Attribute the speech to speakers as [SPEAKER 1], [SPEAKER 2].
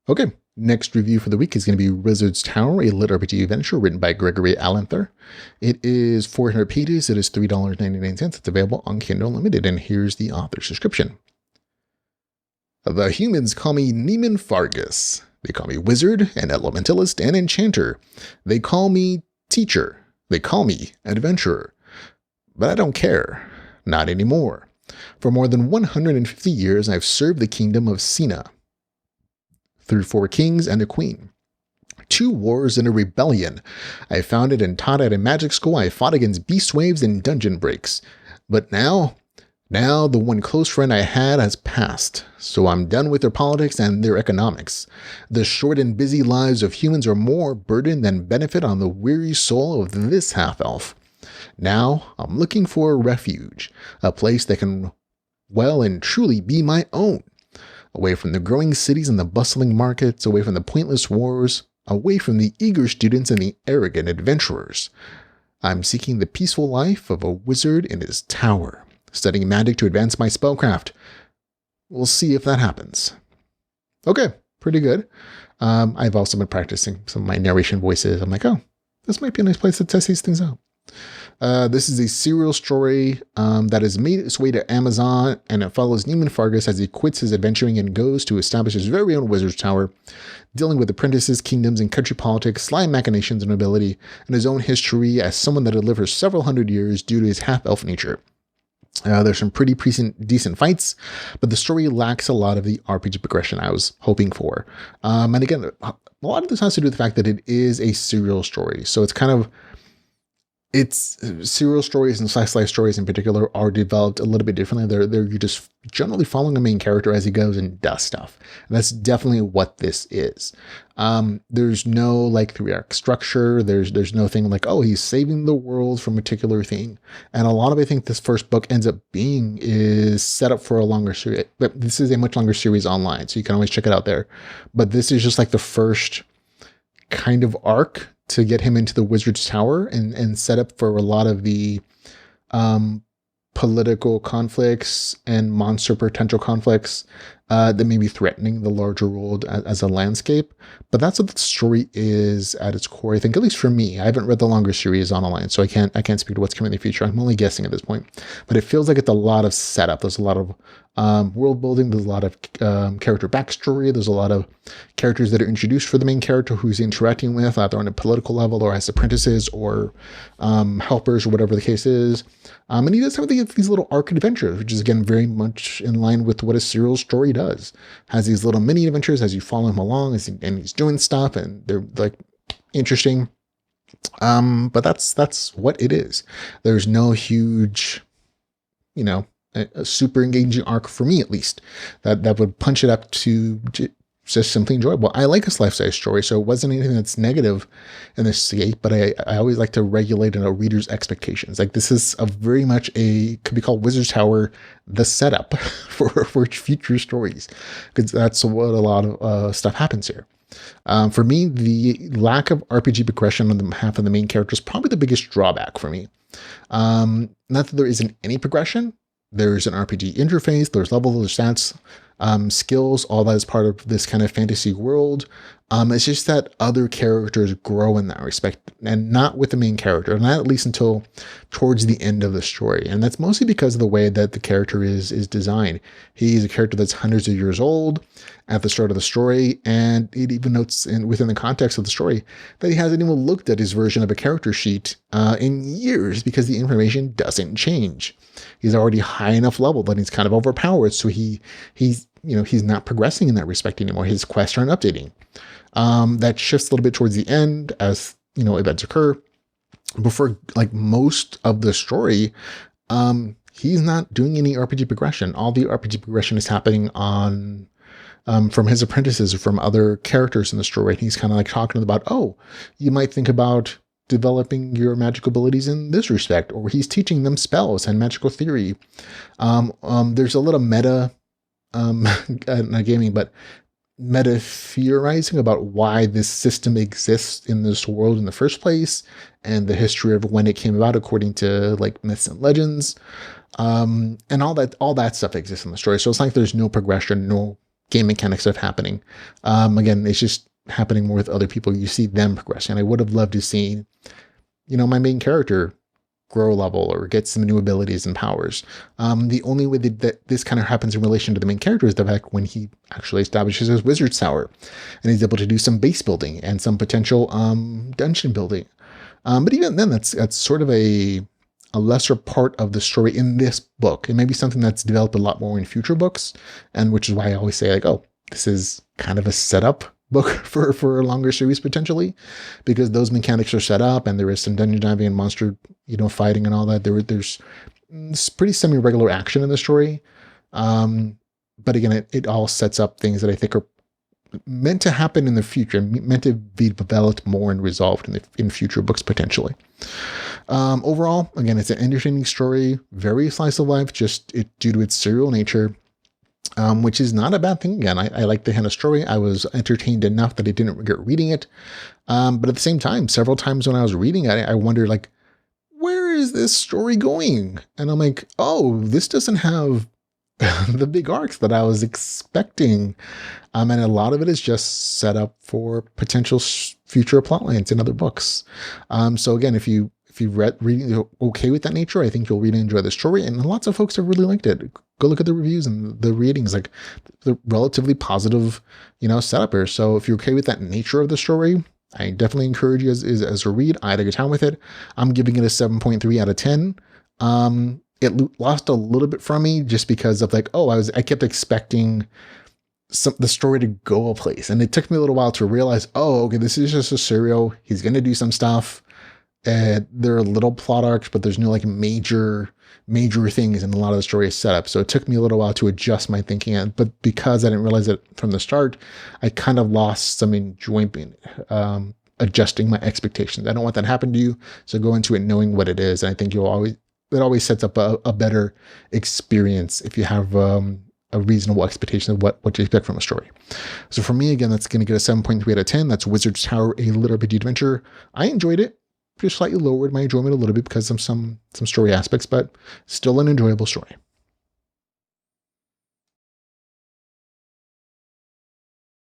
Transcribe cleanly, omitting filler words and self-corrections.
[SPEAKER 1] Okay, next review for the week is going to be Wizard's Tower, a LitRPG adventure written by Gregory Allenther. It is 400 pages. It is $3.99. It's available on Kindle Unlimited, and here's the author's description. The humans call me Nemon Fargus. They call me Wizard, and Elementalist, and Enchanter. They call me Teacher. They call me Adventurer. But I don't care. Not anymore. For more than 150 years, I've served the Kingdom of Sena. Through 4 kings and a queen. 2 wars and a rebellion. I founded and taught at a magic school. I fought against beast waves and dungeon breaks. But now the one close friend I had has passed. So I'm done with their politics and their economics. The short and busy lives of humans are more burden than benefit on the weary soul of this half-elf. Now I'm looking for a refuge. A place that can well and truly be my own. Away from the growing cities and the bustling markets, away from the pointless wars, away from the eager students and the arrogant adventurers. I'm seeking the peaceful life of a wizard in his tower, studying magic to advance my spellcraft. We'll see if that happens. Okay, pretty good. I've also been practicing some of my narration voices. I'm like, oh, this might be a nice place to test these things out. This is a serial story that has made its way to Amazon, and it follows Nemon Fargus as he quits his adventuring and goes to establish his very own wizard's tower, dealing with apprentices, kingdoms, and country politics, sly machinations and nobility, and his own history as someone that had lived for several hundred years due to his half-elf nature. There's some pretty decent fights, but the story lacks a lot of the RPG progression I was hoping for. And again, a lot of this has to do with the fact that it is a serial story, so it's serial stories and slice stories in particular are developed a little bit differently. You're just generally following the main character as he goes and does stuff. And that's definitely what this is. There's no like 3-arc structure. There's no thing like, oh, he's saving the world from a particular thing. And a lot of I think this first book ends up being is set up for a longer series. But this is a much longer series online, so you can always check it out there. But this is just like the first kind of arc to get him into the Wizard's Tower and set up for a lot of the political conflicts and monster potential conflicts that may be threatening the larger world as a landscape. But that's what the story is at its core, I think, at least for me. I haven't read the longer series online, so I can't speak to what's coming in the future. I'm only guessing at this point. But it feels like it's a lot of setup. There's a lot of world building. There's a lot of character backstory. There's a lot of characters that are introduced for the main character who's interacting with, either on a political level or as apprentices or helpers or whatever the case is. And he does have these little arc adventures, which is, again, very much in line with what a serial story does. Has these little mini adventures as you follow him along, and he's doing stuff, and they're like interesting. But that's what it is. There's no huge, a super engaging arc for me, at least, that would punch it up to just simply enjoyable. I like a slice story, so it wasn't anything that's negative in this state, but I always like to regulate a reader's expectations. Like, this is very much could be called Wizard's Tower, the setup for future stories, because that's what a lot of stuff happens here. For me, the lack of RPG progression on the half of the main character is probably the biggest drawback for me. Not that there isn't any progression. There's an RPG interface, there's levels, there's stats, skills, all that is part of this kind of fantasy world. It's just that other characters grow in that respect, and not with the main character, not at least until towards the end of the story. And that's mostly because of the way that the character is designed. He's a character that's hundreds of years old at the start of the story, and it even notes within the context of the story that he hasn't even looked at his version of a character sheet in years, because the information doesn't change. He's already high enough level that he's kind of overpowered, so he's not progressing in that respect anymore. His quests aren't updating. That shifts a little bit towards the end as events occur. But for like most of the story, he's not doing any RPG progression. All the RPG progression is happening on from his apprentices or from other characters in the story. And he's kind of like talking about, oh, you might think about developing your magical abilities in this respect, or he's teaching them spells and magical theory. There's a little meta, not gaming, but meta theorizing about why this system exists in this world in the first place, and the history of when it came about according to like myths and legends, and all that stuff exists in the story. So it's like there's no progression, no game mechanic stuff happening. Again, it's just happening more with other people. You see them progressing. And I would have loved to see, my main character grow a level or get some new abilities and powers. The only way that this kind of happens in relation to the main character is the fact when he actually establishes his wizard's tower and he's able to do some base building and some potential dungeon building. But even then, that's sort of a lesser part of the story in this book. It may be something that's developed a lot more in future books, and which is why I always say, like, oh, this is kind of a setup book for a longer series potentially, because those mechanics are set up and there is some dungeon diving and monster, fighting and all that. There's pretty semi-regular action in the story. But again, it all sets up things that I think are meant to happen in the future, meant to be developed more and resolved in future books potentially. Overall, again, it's an entertaining story, very slice of life, just due to its serial nature, which is not a bad thing. Again, I like the kind of story. I was entertained enough that I didn't regret reading it. But at the same time, several times when I was reading it, I wondered, like, where is this story going? And I'm like, oh, this doesn't have the big arcs that I was expecting. And a lot of it is just set up for potential future plot lines in other books. So again, if you reading okay with that nature, I think you'll really enjoy the story. And lots of folks have really liked it. Go look at the reviews and the ratings, like the relatively positive, setup here. So if you're okay with that nature of the story, I definitely encourage you as a read. I had a good time with it. I'm giving it a 7.3 out of 10. It lost a little bit from me just because of I kept expecting the story to go a place. And it took me a little while to realize, oh, okay, this is just a serial. He's going to do some stuff. There are little plot arcs, but there's no major things, and a lot of the story is set up. So it took me a little while to adjust my thinking. But because I didn't realize it from the start, I kind of lost some enjoyment adjusting my expectations. I don't want that to happen to you. So go into it knowing what it is. And I think it always sets up a better experience if you have a reasonable expectation of what you expect from a story. So for me, again, that's going to get a 7.3 out of 10. That's Wizard's Tower, a LitRPG adventure. I enjoyed it. Just slightly lowered my enjoyment a little bit because of some story aspects, but still an enjoyable story.